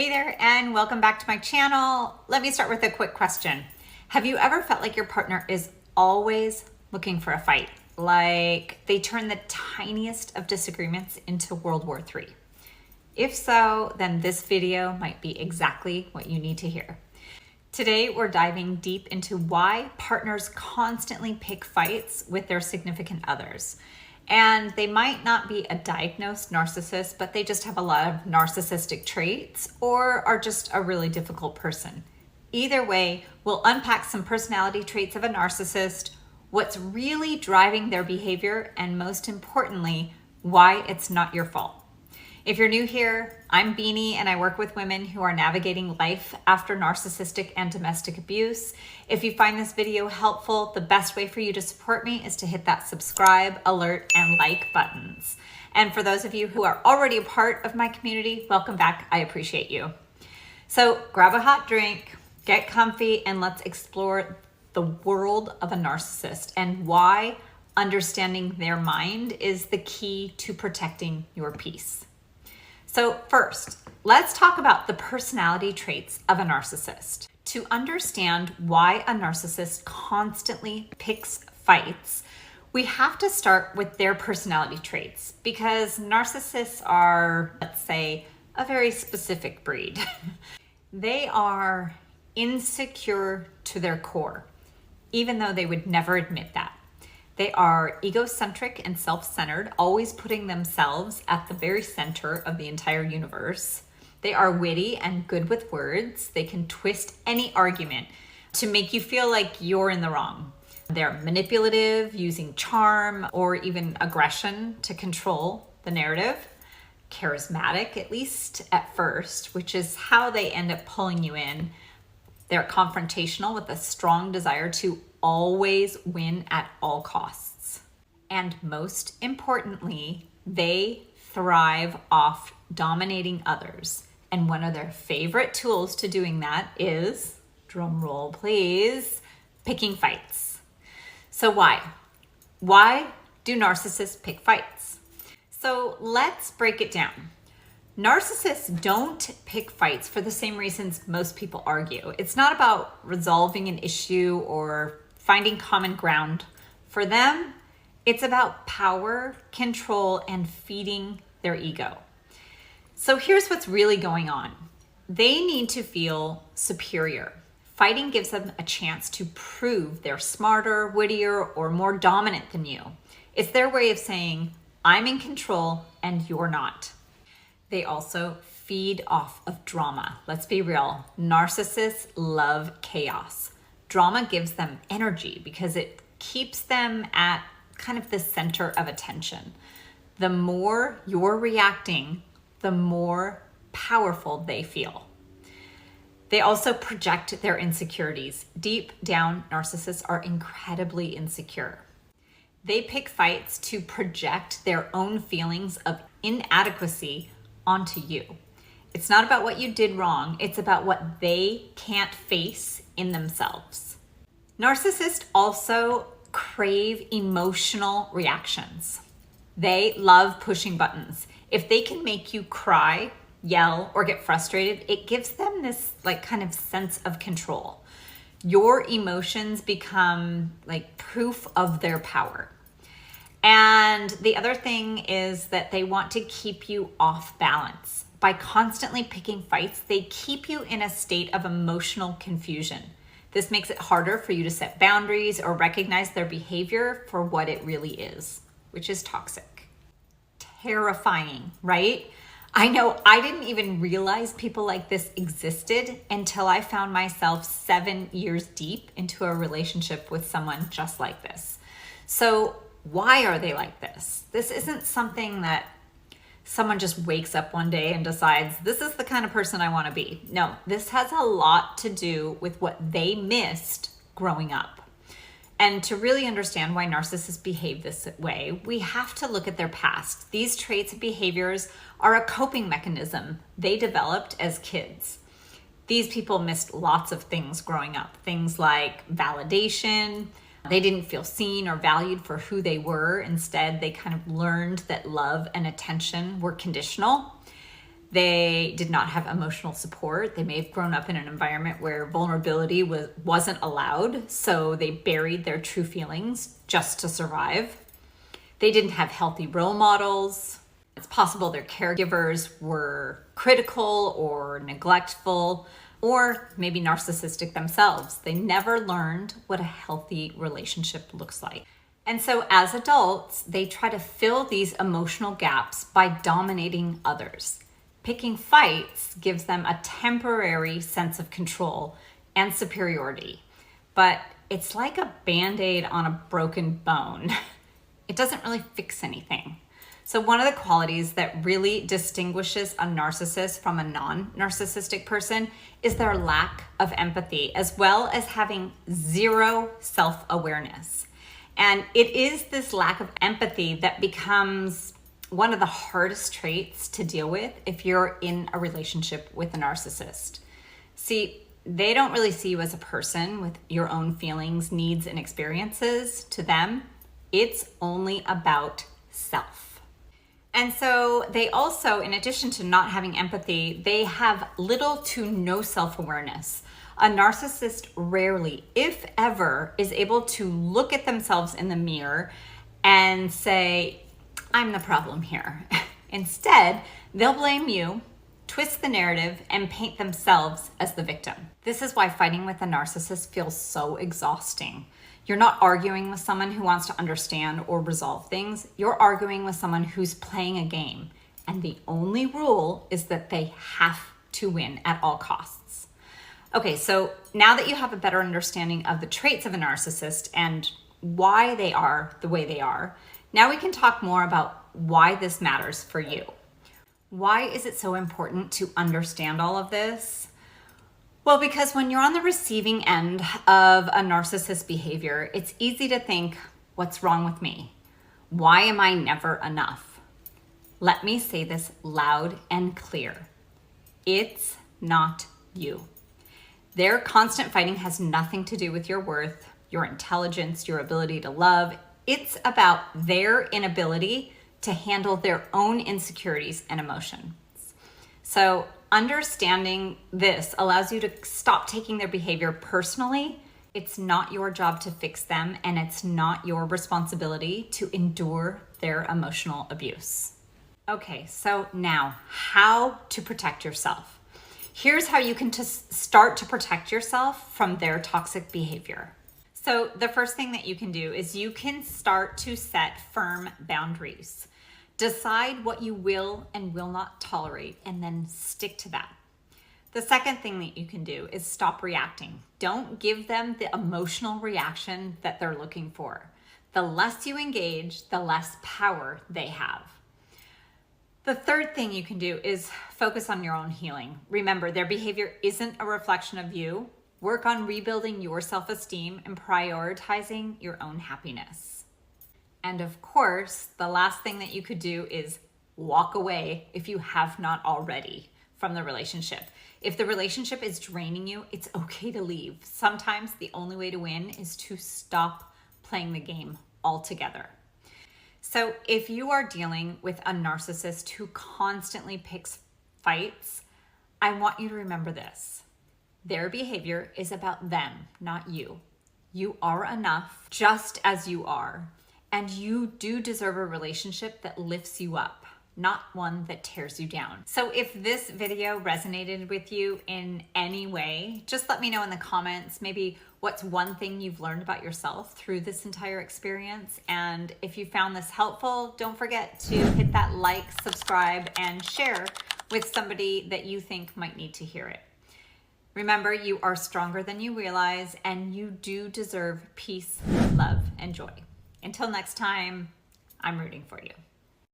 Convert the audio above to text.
Hey there, and welcome back to my channel. Let me start with a quick question. Have you ever felt like your partner is always looking for a fight? Like they turn the tiniest of disagreements into World War III? If so, then this video might be exactly what you need to hear. Today, we're diving deep into why partners constantly pick fights with their significant others. And they might not be a diagnosed narcissist, but they just have a lot of narcissistic traits or are just a really difficult person. Either way, we'll unpack some personality traits of a narcissist, what's really driving their behavior, and most importantly, why it's not your fault. If you're new here, I'm Beany and I work with women who are navigating life after narcissistic and domestic abuse. If you find this video helpful, the best way for you to support me is to hit that subscribe, alert, and like buttons. And for those of you who are already a part of my community, welcome back. I appreciate you. So grab a hot drink, get comfy, and let's explore the world of a narcissist and why understanding their mind is the key to protecting your peace. So first, let's talk about the personality traits of a narcissist. To understand why a narcissist constantly picks fights, we have to start with their personality traits because narcissists are, let's say, a very specific breed. They are insecure to their core, even though they would never admit that. They are egocentric and self-centered, always putting themselves at the very center of the entire universe. They are witty and good with words. They can twist any argument to make you feel like you're in the wrong. They're manipulative, using charm or even aggression to control the narrative. Charismatic, at least at first, which is how they end up pulling you in. They're confrontational with a strong desire to always win at all costs. And most importantly, they thrive off dominating others. And one of their favorite tools to doing that is, drum roll please, picking fights. So why? Why do narcissists pick fights? So let's break it down. Narcissists don't pick fights for the same reasons most people argue. It's not about resolving an issue or finding common ground. For them, it's about power, control, and feeding their ego. So here's what's really going on. They need to feel superior. Fighting gives them a chance to prove they're smarter, wittier, or more dominant than you. It's their way of saying, I'm in control and you're not. They also feed off of drama. Let's be real. Narcissists love chaos. Drama gives them energy because it keeps them at kind of the center of attention. The more you're reacting, the more powerful they feel. They also project their insecurities. Deep down, narcissists are incredibly insecure. They pick fights to project their own feelings of inadequacy onto you. It's not about what you did wrong. It's about what they can't face in themselves. Narcissists also crave emotional reactions. They love pushing buttons. If they can make you cry, yell, or get frustrated, it gives them this kind of sense of control. Your emotions become like proof of their power. And the other thing is that they want to keep you off balance. By constantly picking fights, they keep you in a state of emotional confusion. This makes it harder for you to set boundaries or recognize their behavior for what it really is, which is toxic. Terrifying, right? I know I didn't even realize people like this existed until I found myself 7 years deep into a relationship with someone just like this. So why are they like this? This isn't something that someone just wakes up one day and decides, this is the kind of person I want to be. No, this has a lot to do with what they missed growing up. And to really understand why narcissists behave this way, we have to look at their past. These traits and behaviors are a coping mechanism they developed as kids. These people missed lots of things growing up. Things like validation. They didn't feel seen or valued for who they were. Instead, they kind of learned that love and attention were conditional. They did not have emotional support. They may have grown up in an environment where vulnerability wasn't allowed, so they buried their true feelings just to survive. They didn't have healthy role models. It's possible their caregivers were critical or neglectful, or maybe narcissistic themselves. They never learned what a healthy relationship looks like. And so as adults, they try to fill these emotional gaps by dominating others. Picking fights gives them a temporary sense of control and superiority, but it's like a Band-Aid on a broken bone. It doesn't really fix anything. So one of the qualities that really distinguishes a narcissist from a non-narcissistic person is their lack of empathy, as well as having zero self-awareness. And it is this lack of empathy that becomes one of the hardest traits to deal with if you're in a relationship with a narcissist. See, they don't really see you as a person with your own feelings, needs, and experiences. To them, it's only about self. And so they also, in addition to not having empathy, they have little to no self-awareness. A narcissist rarely, if ever, is able to look at themselves in the mirror and say, I'm the problem here. Instead, they'll blame you, twist the narrative, and paint themselves as the victim. This is why fighting with a narcissist feels so exhausting. You're not arguing with someone who wants to understand or resolve things. You're arguing with someone who's playing a game. And the only rule is that they have to win at all costs. Okay, so now that you have a better understanding of the traits of a narcissist and why they are the way they are, now we can talk more about why this matters for you. Why is it so important to understand all of this? Well, because when you're on the receiving end of a narcissist behavior, it's easy to think, what's wrong with me? Why am I never enough? Let me say this loud and clear. It's not you. Their constant fighting has nothing to do with your worth, your intelligence, your ability to love. It's about their inability to handle their own insecurities and emotions. So understanding this allows you to stop taking their behavior personally. It's not your job to fix them, and it's not your responsibility to endure their emotional abuse. Okay, so now how to protect yourself. Here's how you can start to protect yourself from their toxic behavior. So the first thing that you can do is you can start to set firm boundaries. Decide what you will and will not tolerate, and then stick to that. The second thing that you can do is stop reacting. Don't give them the emotional reaction that they're looking for. The less you engage, the less power they have. The third thing you can do is focus on your own healing. Remember, their behavior isn't a reflection of you. Work on rebuilding your self-esteem and prioritizing your own happiness. And of course, the last thing that you could do is walk away if you have not already from the relationship. If the relationship is draining you, it's okay to leave. Sometimes the only way to win is to stop playing the game altogether. So if you are dealing with a narcissist who constantly picks fights, I want you to remember this. Their behavior is about them, not you. You are enough just as you are, and you do deserve a relationship that lifts you up, not one that tears you down. So if this video resonated with you in any way, just let me know in the comments, maybe what's one thing you've learned about yourself through this entire experience. And if you found this helpful, don't forget to hit that like, subscribe, and share with somebody that you think might need to hear it. Remember, you are stronger than you realize, and you do deserve peace, love, and joy. Until next time, I'm rooting for you.